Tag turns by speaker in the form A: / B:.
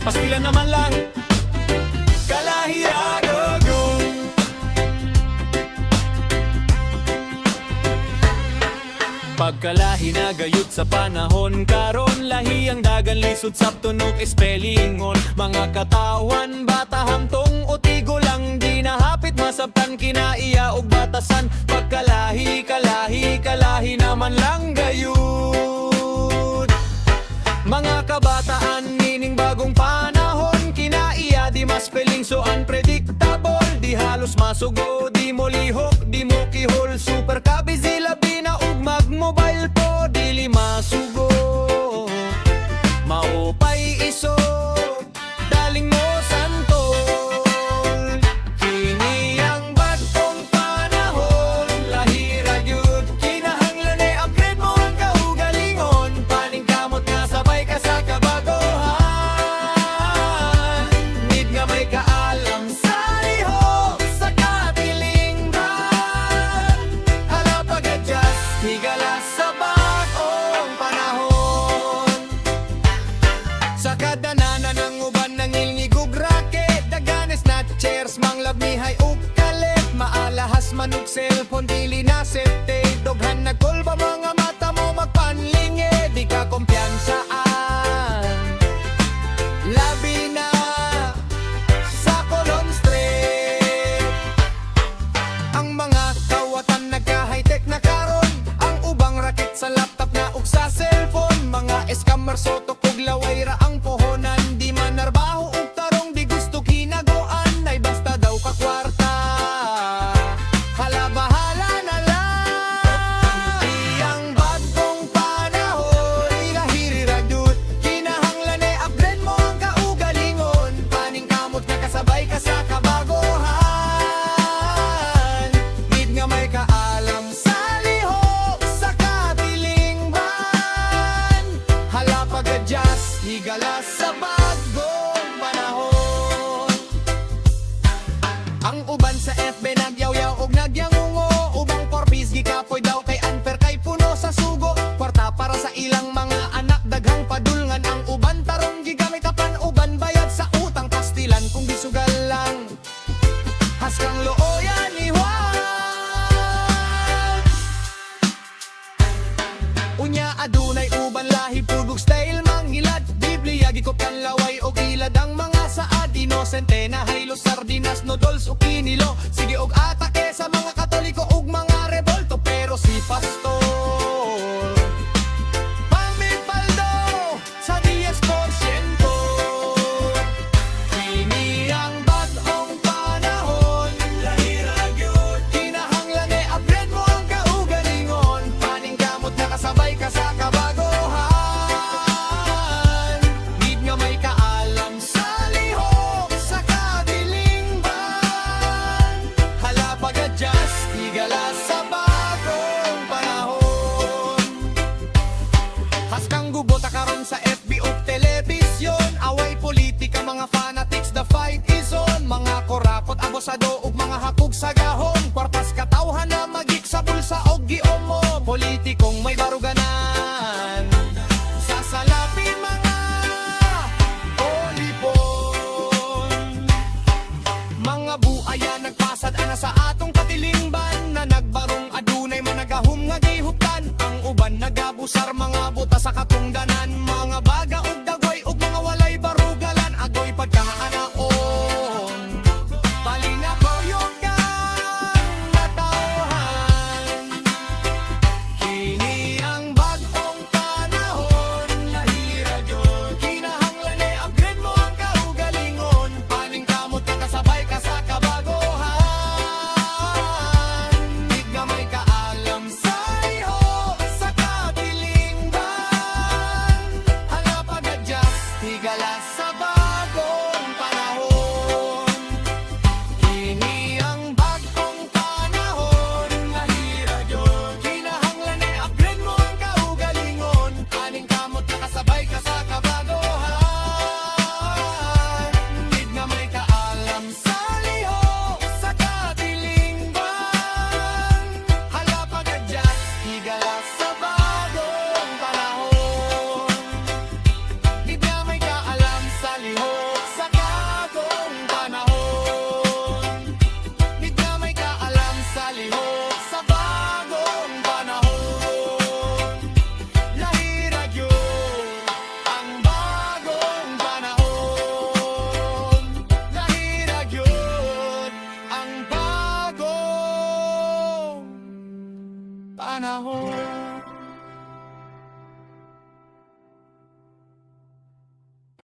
A: Pastilan naman lang kalahiragogon. Pagkalahi na gayud sa panahon karon, lahi ang dagan lisod sa tunog espelingon. Mga katawan bata hamtong o tigo lang, di nahapit masabtan kinaiya og batasan. Pagkalahi kalahi naman lang gayud. Mga kabataan nining bagong panahon, kinaiya di mas peling so unpredictable. Di halos masugo, di mo lihok, di mo kihol. Super ka busy labi na ug mag-mobile po, dili masugo. Maupay iso, daling mo santol. Kini ang bagong panahon, lahira gyud. Kinahanglan ay upgrade mo ang kaugalingon. Paningkamot nga sabay ka sa kabaguhan. Need nga may kaalam sa lihok, sa katilingban. Hala pag-adjust, higala sa bagong panahon. Sa kadananan ng uban ng ilngigog raket, daganes na chairs, manglabnihay ug kalit. Maalahas manug cellphone, dili na safety. Doghan nagkulba mga mata mo magpanlingi, di ka kumpiyansaan. Labi na sa Colon Street. Ang mga kawatan nagka-high-tech na karon, ang ubang raket sa laptop na ug sa cellphone. Mga scammer sotok ug laway ra ang pohonan, di man narbaho ug tarong, di gusto kinagoan. Ay basta daw ka kwarta, hala bahala na lang. Iyang bagong panahon, ilahiriragyud. Kinahanglan ay upgrade mo ang kaugalingon. Paningkamot nga kasabay ka sa kabaguhan. Need nga may kaalam sa lihok, sa katilingban. Hala pag-adjust, higala sa bagong panahon. Ang uban sa FB nagyaw-yaw og nagyangungo. Ubang porpis gikapoy daw kay unfair, kay puno sa sugo. Kwarta para sa ilang mga anak, daghang padulngan. Ang uban tarong gigamit apan uban bayad sa utang. Pastilan kung gisugal lang, haskang looyan ni Juan. Unya adunay uban lahi pudog style manghilad. Biblia gikopyan laway og ilad ang mga saad. Inosente na haylo sardinas, noodles o kinilo. Sige og atake sa mga katoliko ug mga revolto. Pero si pastor pamipaldo sa 10%. Kini ang bagong panahon, lahiragyud. Kinahanglan ay upgrade mo ang kaugalingon. Paningkamot na kasabay ka sa kabaguhan. Need nga may kaalam sa lihok, sa katilingban. Hala pag-adjust, higala sa bagong panahon. Haskang gubota karon sa FB o telebisyon. Away politika, mga fanatics, the fight is on. Mga korakot, abosado ug mga hakog sa gahom. Kwartas katawhan na magik sa bulsa og giom mo. Politikong may baruganan, sasalapin mga olipon. Mga buaya nagpasad ana sa atong katilingban, na nagbarong adunay managahom nga gihuptan. Ang uban nagabusar mga buta sa katungdanan. Mga baga ug dagway ug mga walay barugalan, agoy pagkaanaon. Palina panahon.